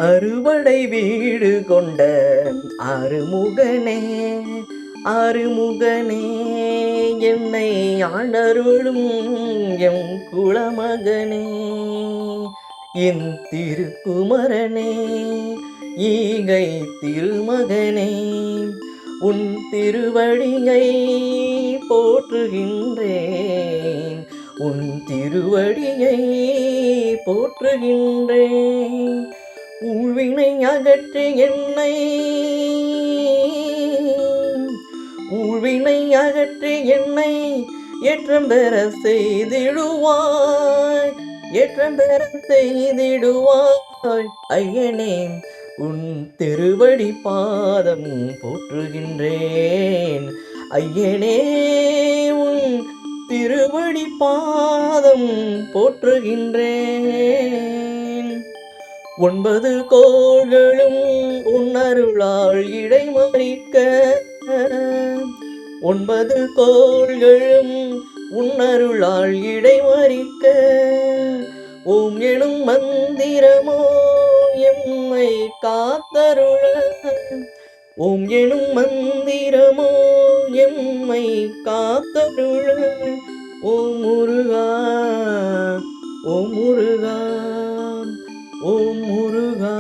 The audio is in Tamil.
அறுபடை வீடு கொண்ட ஆறுமுகனே, ஆறுமுகனே, என்னை ஆண்டருளும் எம் குலமகனே, என் திருக்குமரனே, ஈகை திருமகனே, உன் திருவடியை போற்றுகின்றேன், உன் திருவடியை போற்றுகின்றேன். ஊழ்வினை அகற்றி என்னை, ஊழ்வினை அகற்றி என்னை ஏற்றம் பெற செய்திடுவாய், ஏற்றம் பெற செய்திடுவாய். ஐயனே, உன் திருவடி பாதம் போற்றுகின்றேன். ஐயனே, உன் திருவடி பாதம் போற்றுகின்றேன். 9 கோள்களும் உன்னருளால் இடைமறிக்க, 9 கோள்களும் உன்னருளால் இடைமறிக்க, ஓம் எனும் மந்திரமோ எம்மை காத்தருள, ஓம் எனும் மந்திரமோ எம்மை காத்தருள. ஓம் முருகா, ஓம் முருகா, ஓம் முருகா.